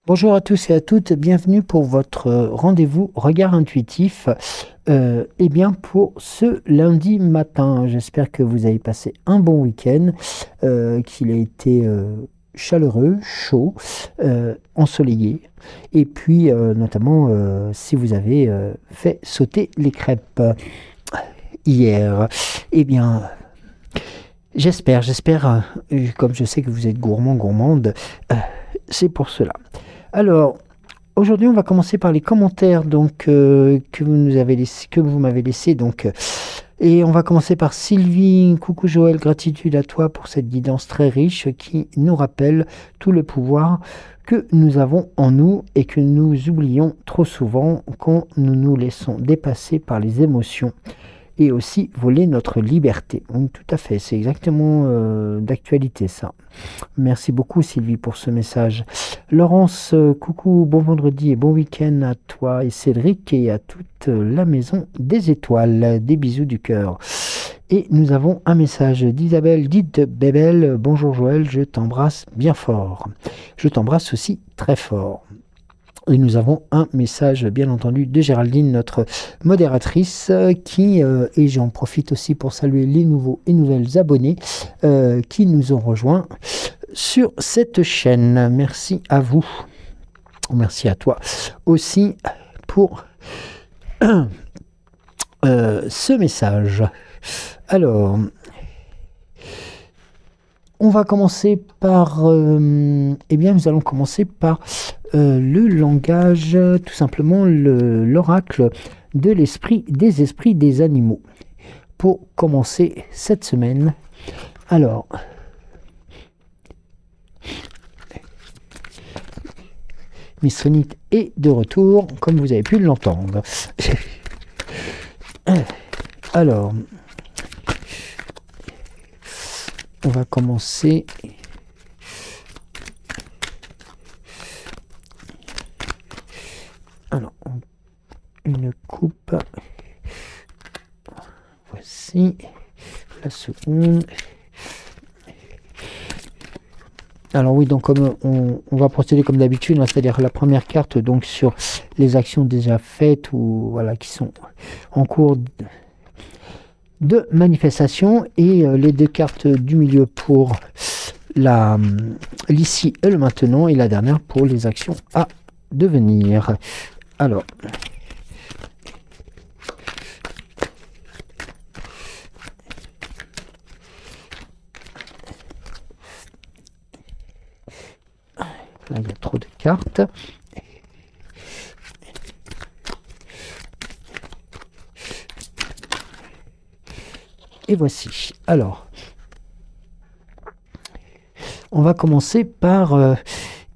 Bonjour à tous et à toutes, bienvenue pour votre rendez-vous Regard Intuitif. Pour ce lundi matin, j'espère que vous avez passé un bon week-end, qu'il a été chaleureux, chaud, ensoleillé, et puis notamment si vous avez fait sauter les crêpes hier. Eh bien, j'espère, comme je sais que vous êtes gourmande, c'est pour cela. Alors, aujourd'hui, on va commencer par les commentaires que vous m'avez laissé. Et on va commencer par Sylvie. Coucou Joël, gratitude à toi pour cette guidance très riche qui nous rappelle tout le pouvoir que nous avons en nous et que nous oublions trop souvent quand nous nous laissons dépasser par les émotions et aussi voler notre liberté. Donc, tout à fait, c'est exactement d'actualité ça. Merci beaucoup Sylvie pour ce message. Laurence, coucou, bon vendredi et bon week-end à toi et Cédric et à toute la maison des étoiles. Des bisous du cœur. Et nous avons un message d'Isabelle, dite de Bébel. Bonjour Joël, je t'embrasse bien fort. Je t'embrasse aussi très fort. Et nous avons un message, bien entendu, de Géraldine, notre modératrice, et j'en profite aussi pour saluer les nouveaux et nouvelles abonnés qui nous ont rejoints sur cette chaîne. Merci à vous. Merci à toi aussi pour ce message. Alors, on va commencer par... nous allons commencer par le langage, tout simplement l'oracle de l'esprit des animaux. Pour commencer cette semaine, alors... Miss Sonite est de retour, comme vous avez pu l'entendre. Alors... On va commencer. Alors, une coupe. Voici la seconde. Alors oui, donc comme on va procéder comme d'habitude, c'est-à-dire la première carte donc sur les actions déjà faites ou voilà qui sont en cours de manifestation et les deux cartes du milieu pour l'ici et le maintenant et la dernière pour les actions à devenir. Alors, là il y a trop de cartes. Et voici. Alors, on va commencer par,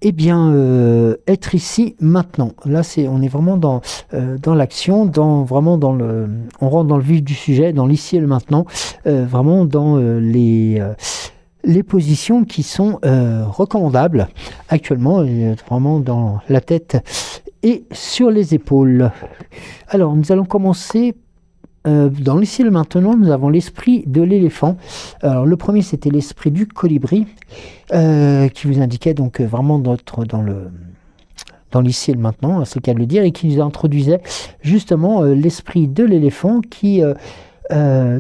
être ici maintenant. Là, on est vraiment dans l'action, on rentre dans le vif du sujet, dans l'ici et le maintenant, vraiment dans les positions qui sont recommandables actuellement, vraiment dans la tête et sur les épaules. Alors, nous allons commencer. Dans l'ici et le maintenant, nous avons l'esprit de l'éléphant. Alors, le premier, c'était l'esprit du colibri, qui vous indiquait donc vraiment d'être dans l'ici et le maintenant, c'est le cas de le dire, et qui nous introduisait justement l'esprit de l'éléphant qui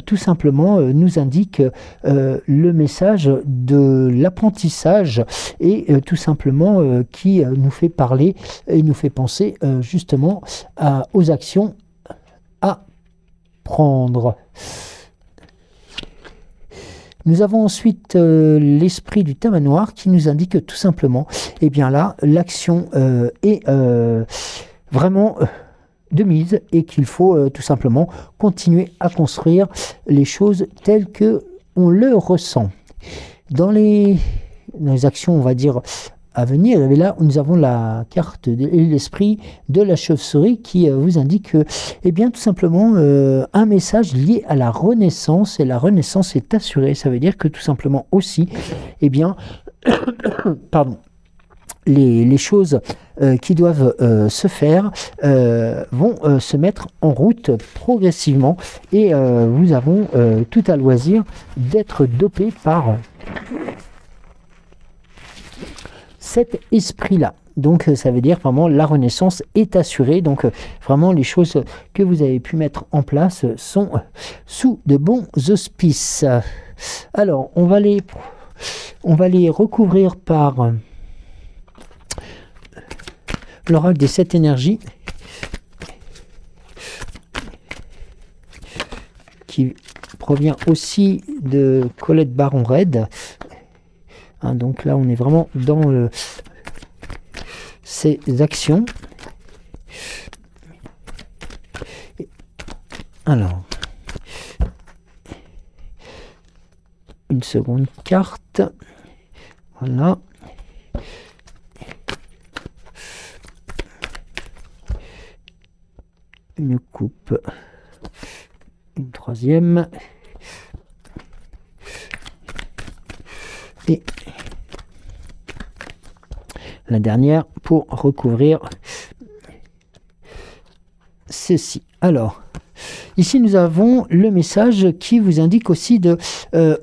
tout simplement nous indique le message de l'apprentissage et tout simplement qui nous fait parler et nous fait penser justement aux actions à prendre. Nous avons ensuite l'esprit du tamanoir qui nous indique tout simplement, là, l'action est vraiment de mise et qu'il faut tout simplement continuer à construire les choses telles que on le ressent. Dans les actions, on va dire, à venir, et là nous avons la carte de l'esprit de la chauve-souris qui vous indique tout simplement un message lié à la renaissance, et la renaissance est assurée. Ça veut dire que tout simplement aussi pardon, les choses qui doivent se faire vont se mettre en route progressivement, et nous avons tout à loisir d'être dopé par cet esprit-là. Donc ça veut dire vraiment la renaissance est assurée. Donc vraiment les choses que vous avez pu mettre en place sont sous de bons auspices. Alors on va les recouvrir par l'oracle des 7 énergies qui provient aussi de Colette Baron-Red. Hein, donc là on est vraiment dans ces actions. Alors, une seconde carte. Voilà. Une coupe. Une troisième. Et la dernière pour recouvrir ceci. Alors, ici nous avons le message qui vous indique aussi de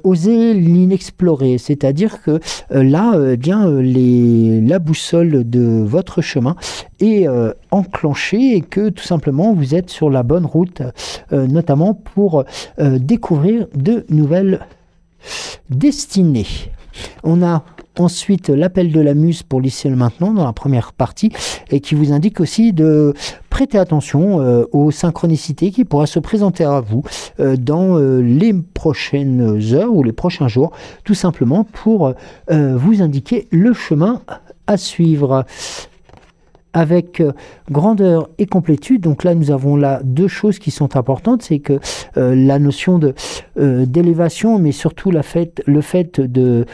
oser l'inexploré, c'est-à-dire que là, bien la boussole de votre chemin est enclenchée et que tout simplement vous êtes sur la bonne route, notamment pour découvrir de nouvelles destinées. On a ensuite l'appel de la muse pour l'ici et le maintenant dans la première partie et qui vous indique aussi de prêter attention aux synchronicités qui pourraient se présenter à vous dans les prochaines heures ou les prochains jours, tout simplement pour vous indiquer le chemin à suivre. Avec grandeur et complétude. Donc là, nous avons là deux choses qui sont importantes. C'est que la notion d'élévation, mais surtout le fait de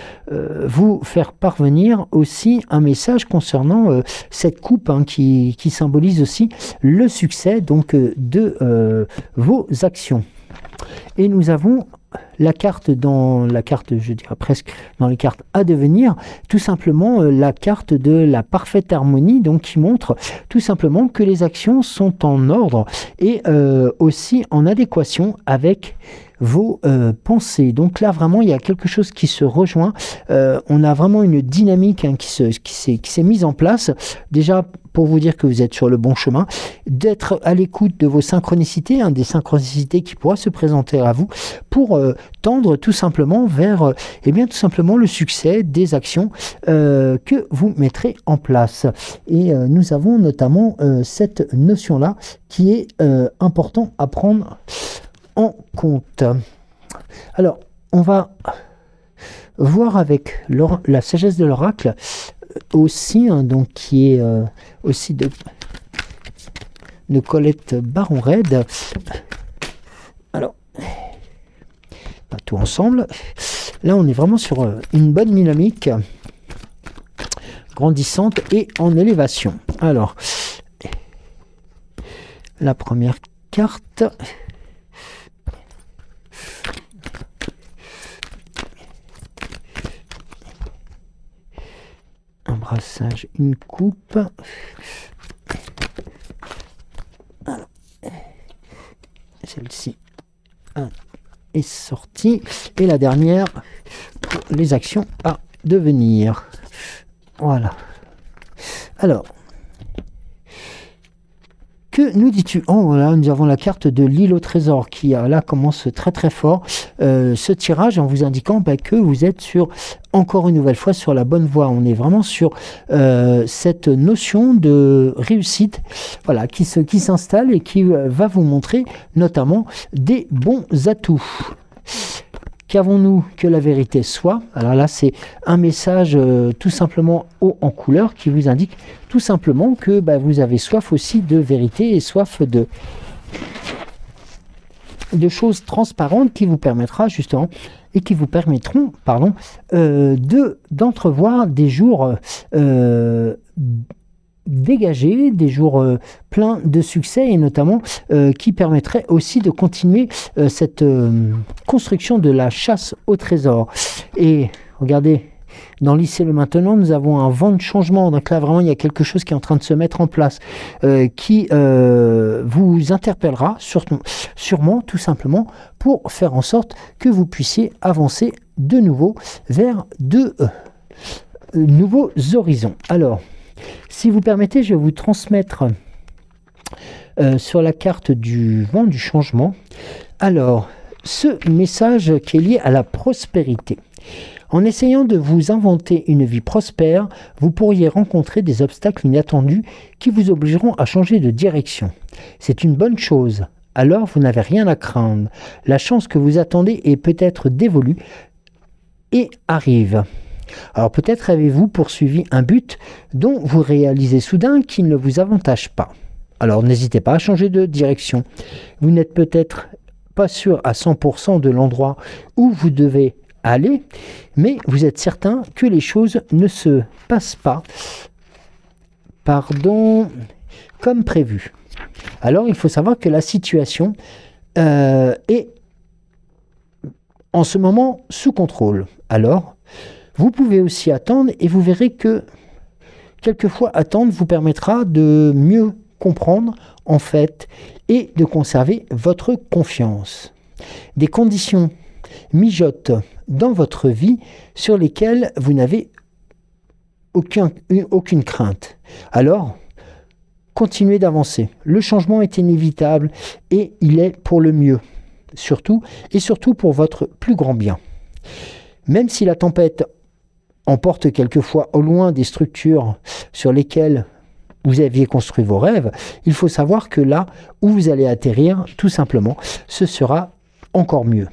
vous faire parvenir aussi un message concernant cette coupe hein, qui symbolise aussi le succès donc, de vos actions. Et nous avons la carte, je dirais presque dans les cartes à devenir, tout simplement la carte de la parfaite harmonie, donc qui montre tout simplement que les actions sont en ordre et aussi en adéquation avec vos pensées. Donc là vraiment il y a quelque chose qui se rejoint, on a vraiment une dynamique hein, qui s'est mise en place, déjà pour vous dire que vous êtes sur le bon chemin, d'être à l'écoute de vos synchronicités, hein, des synchronicités qui pourraient se présenter à vous pour tendre tout simplement vers tout simplement le succès des actions que vous mettrez en place. Et nous avons notamment cette notion-là qui est important à prendre en compte. Alors, on va voir avec la sagesse de l'oracle aussi, hein, donc qui est aussi de Colette Baron-Red. Alors, pas tout ensemble. Là, on est vraiment sur une bonne dynamique grandissante et en élévation. Alors, la première carte. Un brassage, une coupe. Alors, celle-ci est sortie. Et la dernière pour les actions à devenir. Voilà. Alors, que nous dis-tu? Oh voilà, nous avons la carte de l'île au trésor qui là commence très très fort ce tirage en vous indiquant que vous êtes sur encore une nouvelle fois sur la bonne voie. On est vraiment sur cette notion de réussite, voilà, qui s'installe et qui va vous montrer notamment des bons atouts. Qu'avons-nous que la vérité soit? Alors là, c'est un message tout simplement haut en couleur qui vous indique tout simplement que vous avez soif aussi de vérité et soif de choses transparentes qui vous permettra justement et qui vous permettront, d'entrevoir des jours dégagés, des jours pleins de succès et notamment qui permettraient aussi de continuer cette construction de la chasse au trésor. Et regardez, dans l'ici et le maintenant, nous avons un vent de changement. Donc là, vraiment, il y a quelque chose qui est en train de se mettre en place qui vous interpellera sûrement, tout simplement, pour faire en sorte que vous puissiez avancer de nouveau vers nouveaux horizons. Alors, si vous permettez, je vais vous transmettre sur la carte du vent du changement. Alors, ce message qui est lié à la prospérité. En essayant de vous inventer une vie prospère, vous pourriez rencontrer des obstacles inattendus qui vous obligeront à changer de direction. C'est une bonne chose, alors vous n'avez rien à craindre. La chance que vous attendez est peut-être dévolue et arrive. Alors peut-être avez-vous poursuivi un but dont vous réalisez soudain qu'il ne vous avantage pas. Alors n'hésitez pas à changer de direction. Vous n'êtes peut-être pas sûr à 100% de l'endroit où vous devez aller, mais vous êtes certain que les choses ne se passent pas, comme prévu. Alors il faut savoir que la situation est en ce moment sous contrôle. Alors vous pouvez aussi attendre et vous verrez que quelquefois attendre vous permettra de mieux comprendre en fait et de conserver votre confiance. Des conditions mijotent dans votre vie sur lesquelles vous n'avez aucune crainte. Alors, continuez d'avancer. Le changement est inévitable et il est pour le mieux, surtout pour votre plus grand bien. Même si la tempête emporte quelquefois au loin des structures sur lesquelles vous aviez construit vos rêves, il faut savoir que là où vous allez atterrir, tout simplement, ce sera encore mieux.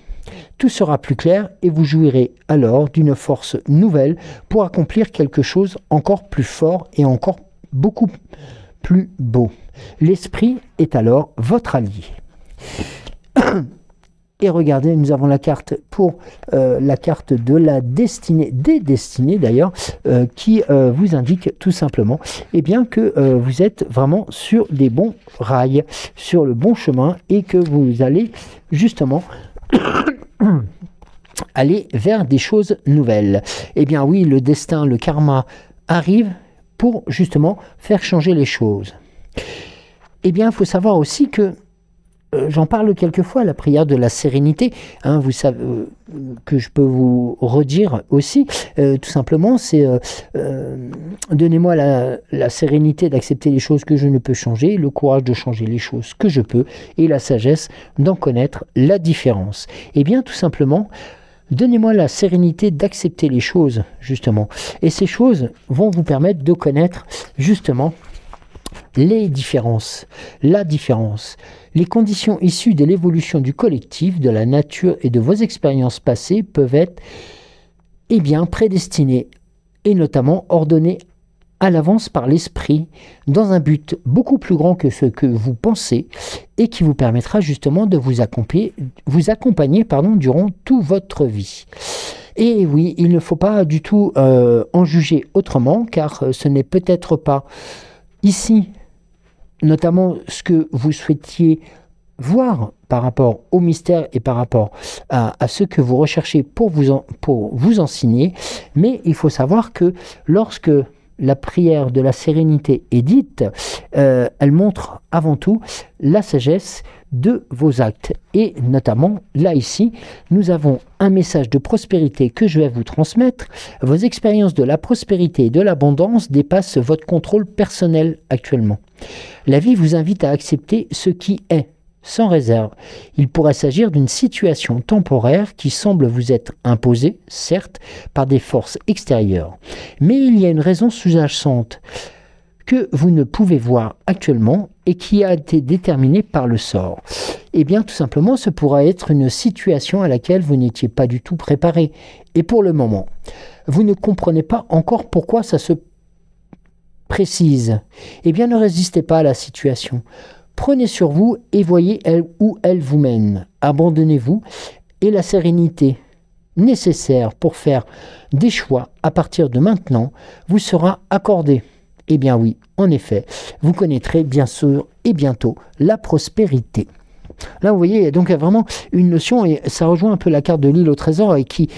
Tout sera plus clair et vous jouirez alors d'une force nouvelle pour accomplir quelque chose encore plus fort et encore beaucoup plus beau. L'esprit est alors votre allié. Et regardez, nous avons la carte pour la carte de la destinée, des destinées d'ailleurs, qui vous indique tout simplement que vous êtes vraiment sur des bons rails, sur le bon chemin et que vous allez justement aller vers des choses nouvelles. Eh bien oui, le destin, le karma arrive pour justement faire changer les choses. Eh bien, il faut savoir aussi que j'en parle quelquefois, la prière de la sérénité, hein, vous savez que je peux vous redire aussi, tout simplement, c'est donnez-moi la sérénité d'accepter les choses que je ne peux changer, le courage de changer les choses que je peux, et la sagesse d'en connaître la différence. Eh bien, tout simplement, donnez-moi la sérénité d'accepter les choses, justement. Et ces choses vont vous permettre de connaître, justement, les différences, la différence. Les conditions issues de l'évolution du collectif, de la nature et de vos expériences passées peuvent être prédestinées et notamment ordonnées à l'avance par l'esprit dans un but beaucoup plus grand que ce que vous pensez et qui vous permettra justement de vous accompagner durant toute votre vie. Et oui, il ne faut pas du tout en juger autrement car ce n'est peut-être pas ici notamment ce que vous souhaitiez voir par rapport au mystère et par rapport à ce que vous recherchez pour vous enseigner, mais il faut savoir que lorsque la prière de la sérénité est dite, elle montre avant tout la sagesse de vos actes. Et notamment, là ici, nous avons un message de prospérité que je vais vous transmettre. Vos expériences de la prospérité et de l'abondance dépassent votre contrôle personnel actuellement. La vie vous invite à accepter ce qui est, sans réserve. Il pourrait s'agir d'une situation temporaire qui semble vous être imposée, certes, par des forces extérieures. Mais il y a une raison sous-jacente que vous ne pouvez voir actuellement et qui a été déterminée par le sort. Eh bien, tout simplement, ce pourrait être une situation à laquelle vous n'étiez pas du tout préparé. Et pour le moment, vous ne comprenez pas encore pourquoi ça se précise. Eh bien, ne résistez pas à la situation. Prenez sur vous et voyez où elle vous mène. Abandonnez-vous et la sérénité nécessaire pour faire des choix à partir de maintenant vous sera accordée. Eh bien oui, en effet, vous connaîtrez bien sûr et bientôt la prospérité. Là, vous voyez, il y a donc vraiment une notion, et ça rejoint un peu la carte de l'île au trésor, et qui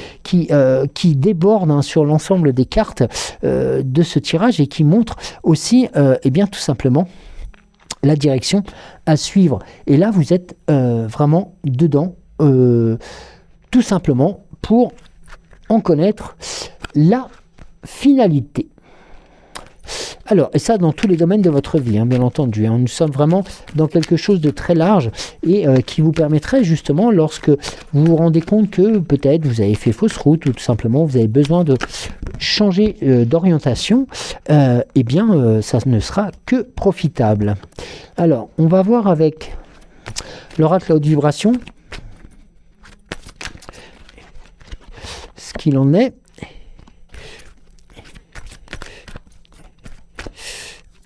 déborde sur l'ensemble des cartes de ce tirage, et qui montre aussi, tout simplement, la direction à suivre. Et là, vous êtes vraiment dedans, tout simplement, pour en connaître la finalité. Alors, et ça dans tous les domaines de votre vie, hein, bien entendu. Hein. Nous sommes vraiment dans quelque chose de très large et qui vous permettrait justement, lorsque vous vous rendez compte que peut-être vous avez fait fausse route ou tout simplement vous avez besoin de changer d'orientation, eh bien, ça ne sera que profitable. Alors, on va voir avec l'oracle à haute vibration ce qu'il en est.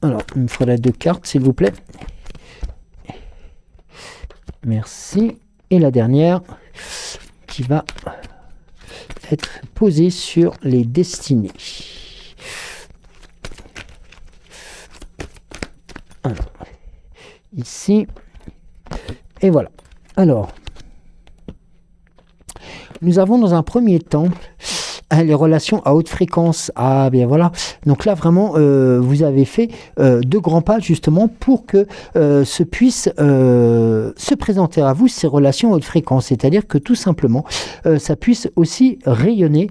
Alors, il me faudrait 2 cartes, s'il vous plaît. Merci. Et la dernière, qui va être posée sur les destinées. Alors, ici. Et voilà. Alors, nous avons dans un premier temps les relations à haute fréquence. Ah bien voilà, donc là vraiment vous avez fait de grands pas justement pour que se puissent se présenter à vous ces relations à haute fréquence, c'est-à-dire que tout simplement ça puisse aussi rayonner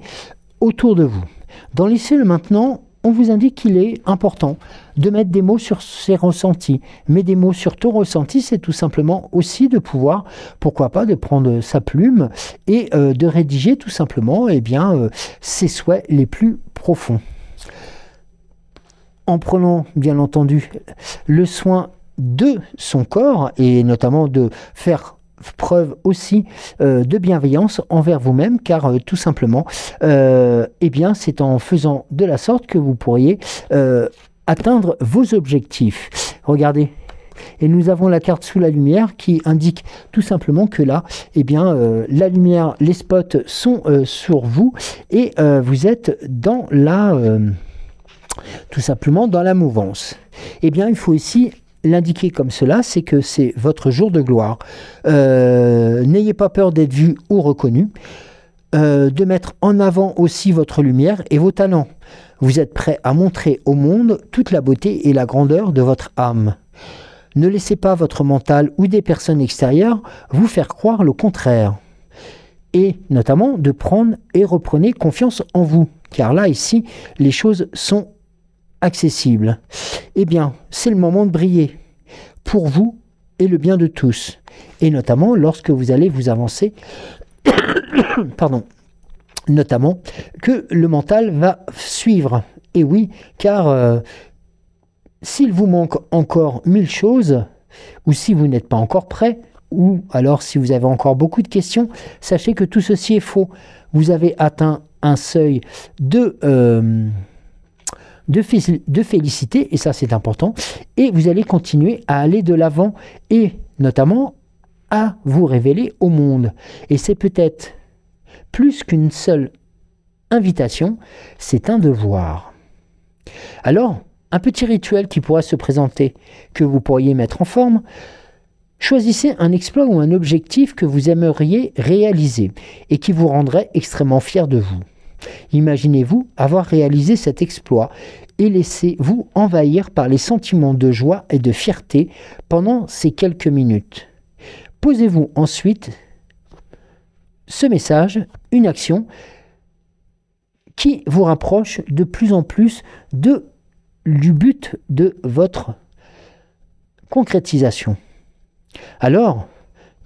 autour de vous. Dans l'ici et le maintenant, on vous indique qu'il est important de mettre des mots sur ses ressentis. Mais des mots sur ton ressenti, c'est tout simplement aussi de pouvoir, pourquoi pas, de prendre sa plume et de rédiger tout simplement ses souhaits les plus profonds. En prenant, bien entendu, le soin de son corps et notamment de faire preuve aussi de bienveillance envers vous-même, car tout simplement c'est en faisant de la sorte que vous pourriez atteindre vos objectifs. Regardez, et nous avons la carte sous la lumière qui indique tout simplement que là la lumière, les spots sont sur vous et vous êtes dans la tout simplement dans la mouvance. Il faut ici l'indiquer comme cela, c'est que c'est votre jour de gloire. N'ayez pas peur d'être vu ou reconnu, de mettre en avant aussi votre lumière et vos talents. Vous êtes prêt à montrer au monde toute la beauté et la grandeur de votre âme. Ne laissez pas votre mental ou des personnes extérieures vous faire croire le contraire. Et notamment de prendre et reprenez confiance en vous, car là, ici, les choses sont accessible. C'est le moment de briller pour vous et le bien de tous. Et notamment lorsque vous allez vous avancer, pardon, notamment que le mental va suivre. Et oui, car s'il vous manque encore 1000 choses, ou si vous n'êtes pas encore prêt, ou alors si vous avez encore beaucoup de questions, sachez que tout ceci est faux. Vous avez atteint un seuil de félicité, et ça c'est important, et vous allez continuer à aller de l'avant et notamment à vous révéler au monde. Et c'est peut-être plus qu'une seule invitation, c'est un devoir. Alors, un petit rituel qui pourrait se présenter, que vous pourriez mettre en forme. Choisissez un exploit ou un objectif que vous aimeriez réaliser et qui vous rendrait extrêmement fier de vous. Imaginez-vous avoir réalisé cet exploit et laissez-vous envahir par les sentiments de joie et de fierté pendant ces quelques minutes. Posez-vous ensuite ce message, une action qui vous rapproche de plus en plus du but de votre concrétisation. Alors,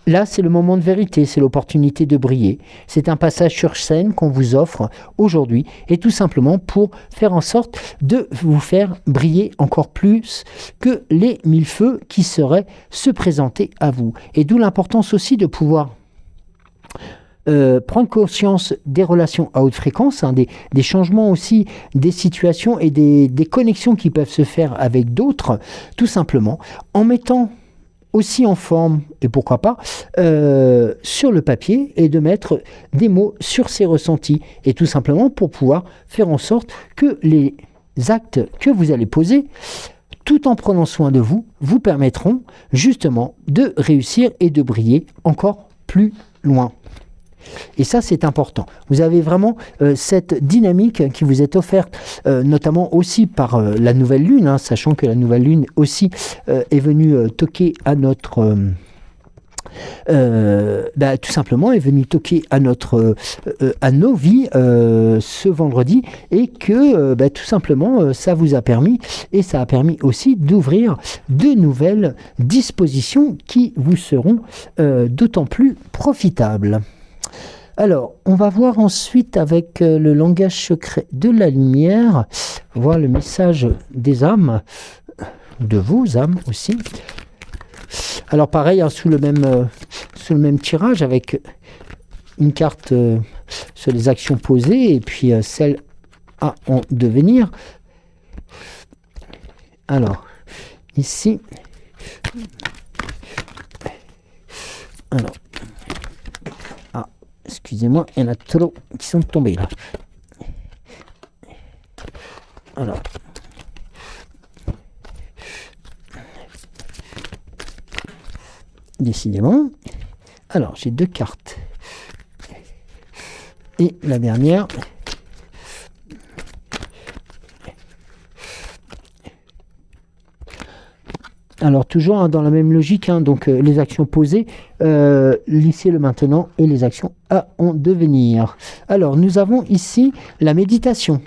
là, c'est le moment de vérité, c'est l'opportunité de briller. C'est un passage sur scène qu'on vous offre aujourd'hui, et tout simplement pour faire en sorte de vous faire briller encore plus que les 1000 feux qui seraient se présenter à vous. Et d'où l'importance aussi de pouvoir prendre conscience des relations à haute fréquence, des changements aussi, des situations et des connexions qui peuvent se faire avec d'autres, tout simplement, en mettant aussi en forme, et pourquoi pas, sur le papier, et de mettre des mots sur ses ressentis, et tout simplement pour pouvoir faire en sorte que les actes que vous allez poser, tout en prenant soin de vous, vous permettront justement de réussir et de briller encore plus loin. Et ça, c'est important. Vous avez vraiment cette dynamique qui vous est offerte, notamment aussi par la nouvelle lune, sachant que la nouvelle lune aussi est venue toquer à notre tout simplement est venu toquer à nos vies ce vendredi, et que tout simplement ça vous a permis, et ça a permis aussi d'ouvrir de nouvelles dispositions qui vous seront d'autant plus profitables. Alors, on va voir ensuite avec le langage secret de la lumière, voir le message des âmes, de vos âmes aussi. Alors pareil, hein, sous le même tirage, avec une carte sur les actions posées, et puis celle à en devenir. Alors, ici, alors, excusez-moi, il y en a trop qui sont tombés là. Alors, décidément. Alors, j'ai 2 cartes. Et la dernière. Alors, toujours hein, dans la même logique, hein, donc les actions posées, l'ici, le maintenant, et les actions à en devenir. Alors, nous avons ici la méditation.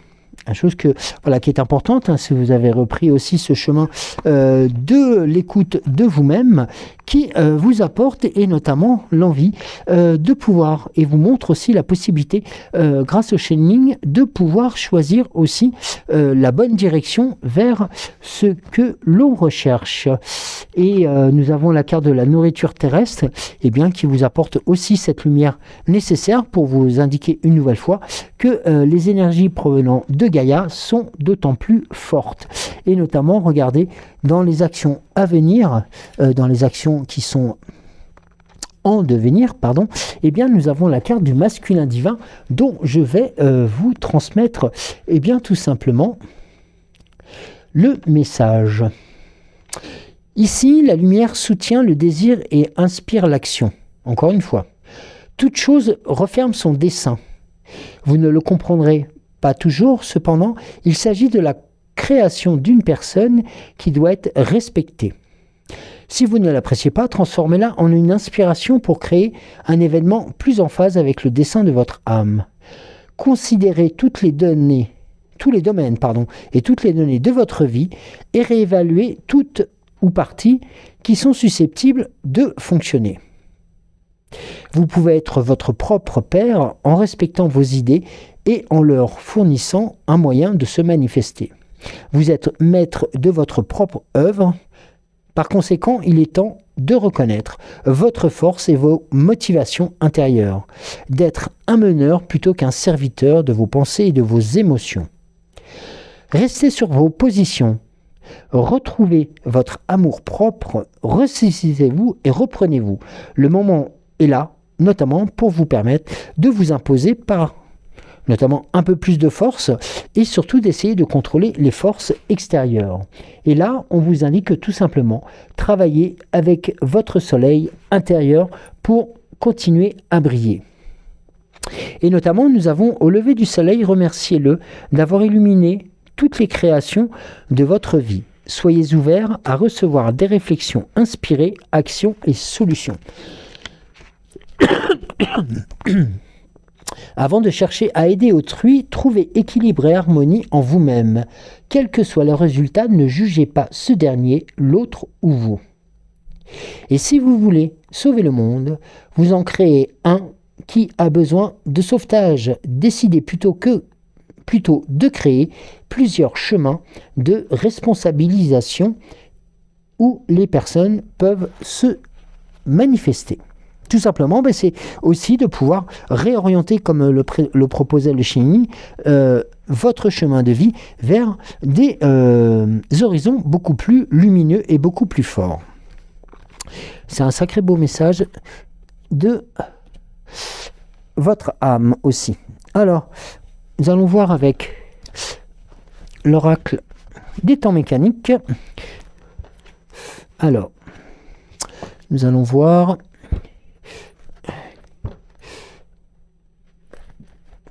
Une chose qui est importante, hein, si vous avez repris aussi ce chemin de l'écoute de vous-même, qui vous apporte, et notamment l'envie de pouvoir, et vous montre aussi la possibilité, grâce au channeling, de pouvoir choisir aussi la bonne direction vers ce que l'on recherche. Et nous avons la carte de la nourriture terrestre, qui vous apporte aussi cette lumière nécessaire pour vous indiquer une nouvelle fois que les énergies provenant de Gaïa sont d'autant plus fortes. Et notamment, regardez, dans les actions à venir, dans les actions qui sont en devenir, pardon, nous avons la carte du masculin divin, dont je vais vous transmettre tout simplement le message. Ici, la lumière soutient le désir et inspire l'action. Encore une fois, toute chose referme son dessein. Vous ne le comprendrez pas toujours, cependant, il s'agit de la création d'une personne qui doit être respectée. Si vous ne l'appréciez pas, transformez-la en une inspiration pour créer un événement plus en phase avec le dessein de votre âme. Considérez tous les domaines, et toutes les données de votre vie, et réévaluez toutes ou parties qui sont susceptibles de fonctionner. Vous pouvez être votre propre père en respectant vos idées et en leur fournissant un moyen de se manifester. Vous êtes maître de votre propre œuvre. Par conséquent, il est temps de reconnaître votre force et vos motivations intérieures, d'être un meneur plutôt qu'un serviteur de vos pensées et de vos émotions. Restez sur vos positions. Retrouvez votre amour-propre, ressaisissez-vous et reprenez-vous. Le moment est là, notamment pour vous permettre de vous imposer par notamment un peu plus de force, et surtout d'essayer de contrôler les forces extérieures. Et là, on vous indique tout simplement travailler avec votre soleil intérieur pour continuer à briller. Et notamment, nous avons au lever du soleil, remerciez-le d'avoir illuminé toutes les créations de votre vie. Soyez ouverts à recevoir des réflexions inspirées, actions et solutions. Avant de chercher à aider autrui, trouvez équilibre et harmonie en vous-même. Quel que soit le résultat, ne jugez pas ce dernier, l'autre ou vous. Et si vous voulez sauver le monde, vous en créez un qui a besoin de sauvetage. Décidez plutôt de créer plusieurs chemins de responsabilisation où les personnes peuvent se manifester. Tout simplement, c'est aussi de pouvoir réorienter, comme le proposait le Chini, votre chemin de vie vers des horizons beaucoup plus lumineux et beaucoup plus forts. C'est un sacré beau message de votre âme aussi. Alors, nous allons voir avec l'oracle des temps mécaniques. Alors, nous allons voir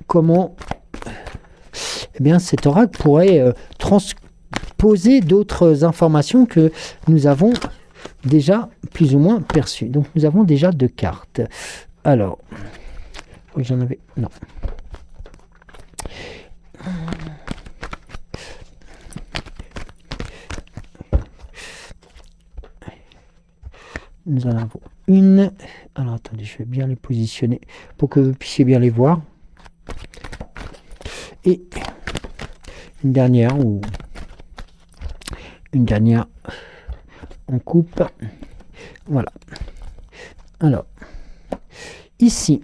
comment cet oracle pourrait transposer d'autres informations que nous avons déjà plus ou moins perçu. Donc nous avons déjà 2 cartes. Alors, oui, j'en avais... Non. Nous en avons une. Alors attendez, je vais bien les positionner pour que vous puissiez bien les voir. Et une dernière ou une dernière en coupe. Voilà. Alors, ici,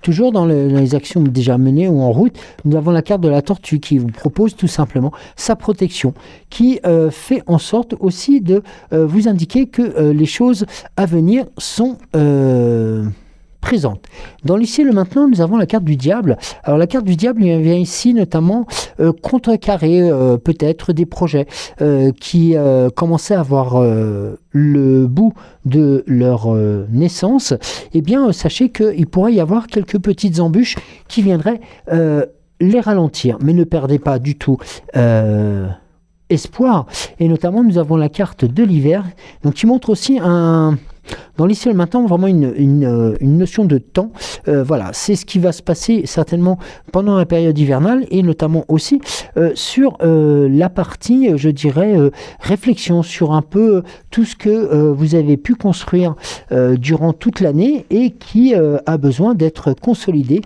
toujours dans les actions déjà menées ou en route, nous avons la carte de la tortue qui vous propose tout simplement sa protection, qui fait en sorte aussi de vous indiquer que les choses à venir sont présentes. Dans l'ici et le maintenant, nous avons la carte du diable. Alors la carte du diable vient ici notamment contrecarrer peut-être des projets qui commençaient à avoir le bout de leur naissance. Eh bien, sachez qu'il pourrait y avoir quelques petites embûches qui viendraient les ralentir. Mais ne perdez pas du tout espoir. Et notamment, nous avons la carte de l'hiver, donc qui montre aussi dans l'ici et le maintenant, vraiment une notion de temps. Voilà, c'est ce qui va se passer certainement pendant la période hivernale et notamment aussi sur la partie, je dirais, réflexion sur un peu tout ce que vous avez pu construire durant toute l'année et qui a besoin d'être consolidé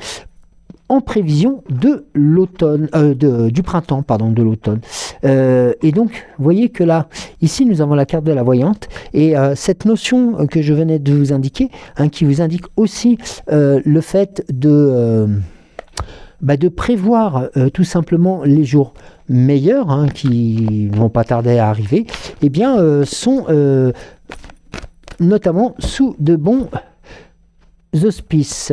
en prévision de l'automne, du printemps, pardon, de l'automne. Et donc, vous voyez que là, ici, nous avons la carte de la voyante, et cette notion que je venais de vous indiquer, qui vous indique aussi le fait de prévoir tout simplement les jours meilleurs, qui vont pas tarder à arriver, eh bien, sont notamment sous de bons auspices.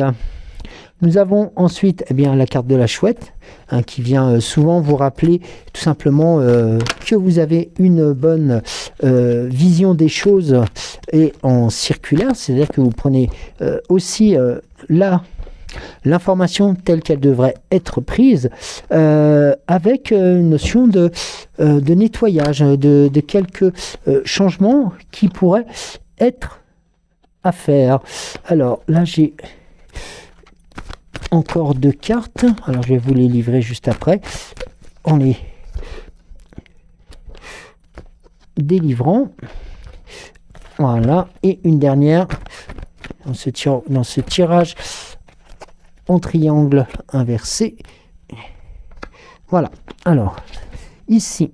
Nous avons ensuite la carte de la chouette, qui vient souvent vous rappeler tout simplement que vous avez une bonne vision des choses et en circulaire, c'est-à-dire que vous prenez aussi l'information telle qu'elle devrait être prise avec une notion de nettoyage, de quelques changements qui pourraient être à faire. Alors là, j'ai encore 2 cartes, alors je vais vous les livrer juste après en les délivrant. Voilà, et une dernière dans ce tirage en triangle inversé. Voilà, alors ici,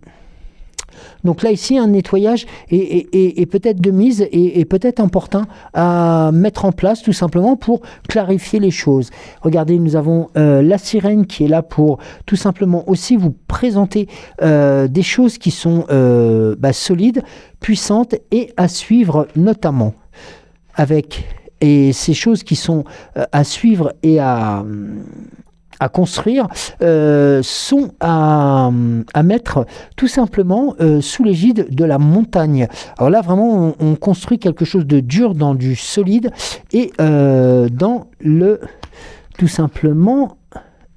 donc là ici un nettoyage est peut-être de mise et peut-être important à mettre en place tout simplement pour clarifier les choses. Regardez, nous avons la sirène qui est là pour tout simplement aussi vous présenter des choses qui sont solides, puissantes et à suivre notamment et ces choses qui sont à suivre et à construire sont à mettre tout simplement sous l'égide de la montagne. Alors là, vraiment, on construit quelque chose de dur dans du solide et dans tout simplement,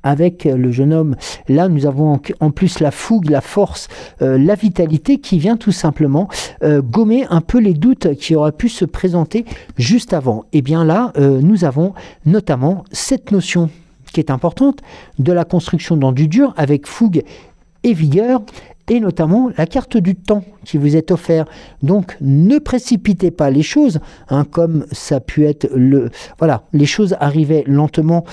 avec le jeune homme, là, nous avons en plus la fougue, la force, la vitalité qui vient tout simplement gommer un peu les doutes qui auraient pu se présenter juste avant. Et bien là, nous avons notamment cette notion qui est importante, de la construction dans du dur avec fougue et vigueur, et notamment la carte du temps qui vous est offerte. Donc ne précipitez pas les choses, comme ça a pu être les choses arrivaient lentement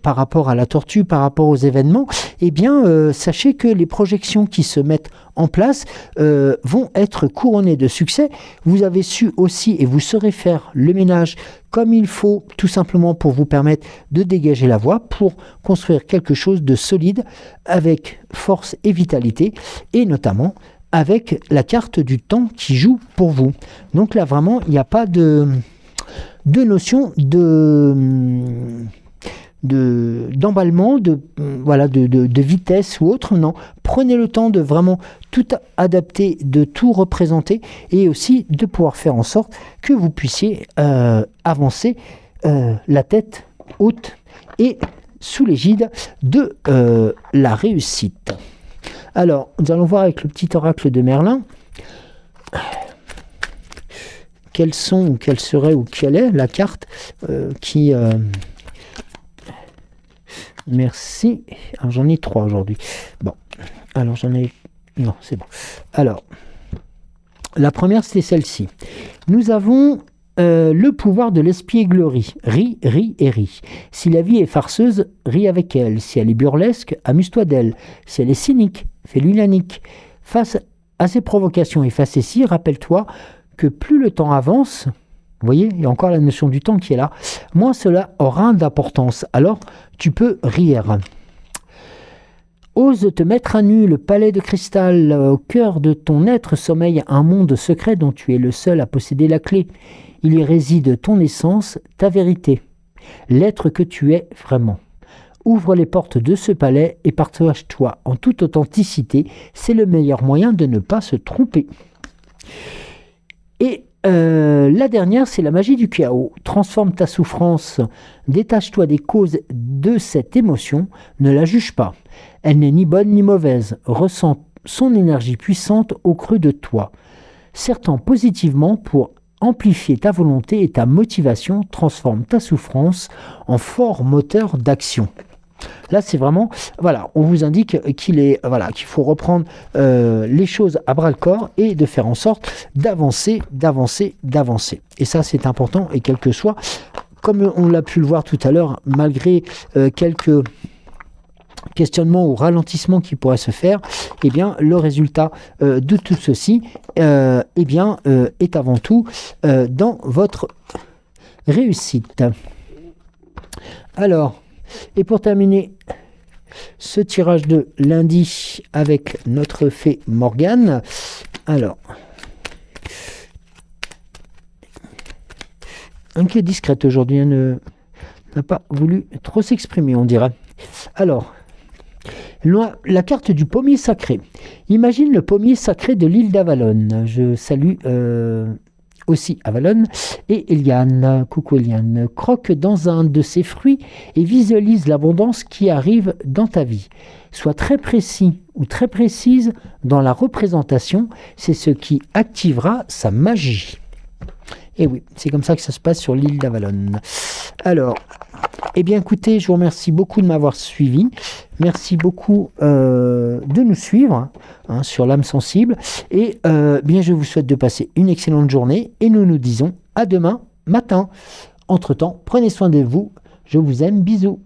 par rapport à la tortue, par rapport aux événements. Eh bien, sachez que les projections qui se mettent en place vont être couronnées de succès. Vous avez su aussi et vous saurez faire le ménage comme il faut, tout simplement pour vous permettre de dégager la voie, pour construire quelque chose de solide avec force et vitalité, et notamment avec la carte du temps qui joue pour vous. Donc là, vraiment, il n'y a pas de notion d'emballement, de vitesse ou autre. Non, prenez le temps de vraiment tout adapter, de tout représenter et aussi de pouvoir faire en sorte que vous puissiez avancer la tête haute et sous l'égide de la réussite. Alors, nous allons voir avec le petit oracle de Merlin. quelles sont, ou quelle serait, ou quelle est la carte qui... Merci. Alors, j'en ai 3 aujourd'hui. Bon, alors j'en ai... Non, c'est bon. Alors, la première, c'est celle-ci. Nous avons le pouvoir de l'espièglerie. Ris, ris et ris. Si la vie est farceuse, ris avec elle. Si elle est burlesque, amuse-toi d'elle. Si elle est cynique, fais-lui la nique. Face à ces provocations et facéties, rappelle-toi que plus le temps avance, vous voyez, il y a encore la notion du temps qui est là, moins cela aura d'importance. Alors, tu peux rire. Ose te mettre à nu, le palais de cristal, au cœur de ton être sommeille un monde secret dont tu es le seul à posséder la clé. Il y réside ton essence, ta vérité, l'être que tu es vraiment. Ouvre les portes de ce palais et partage-toi en toute authenticité. C'est le meilleur moyen de ne pas se tromper. Et la dernière, c'est la magie du chaos. Transforme ta souffrance, détache-toi des causes de cette émotion, ne la juge pas. Elle n'est ni bonne ni mauvaise. Ressens son énergie puissante au creux de toi. Serre-t'en positivement pour amplifier ta volonté et ta motivation. Transforme ta souffrance en fort moteur d'action. Là, c'est vraiment, voilà, on vous indique qu'il faut reprendre les choses à bras-le-corps et de faire en sorte d'avancer. Et ça, c'est important. Et quel que soit, comme on l'a pu le voir tout à l'heure, malgré quelques questionnements ou ralentissements qui pourraient se faire, eh bien, le résultat de tout ceci, est avant tout dans votre réussite. Alors, et pour terminer ce tirage de lundi avec notre fée Morgane, alors, un qui est discrète aujourd'hui, n'a pas voulu trop s'exprimer, on dirait. Alors, la carte du pommier sacré. Imagine le pommier sacré de l'île d'Avalon. Je salue aussi Avalon. Et Eliane, coucou Eliane, croque dans un de ses fruits et visualise l'abondance qui arrive dans ta vie. Sois très précis ou très précise dans la représentation, c'est ce qui activera sa magie. Et oui, c'est comme ça que ça se passe sur l'île d'Avalon. Alors, eh bien écoutez, je vous remercie beaucoup de m'avoir suivi. Merci beaucoup de nous suivre sur l'âme sensible. Et bien, je vous souhaite de passer une excellente journée. Et nous nous disons à demain matin. Entre-temps, prenez soin de vous. Je vous aime. Bisous.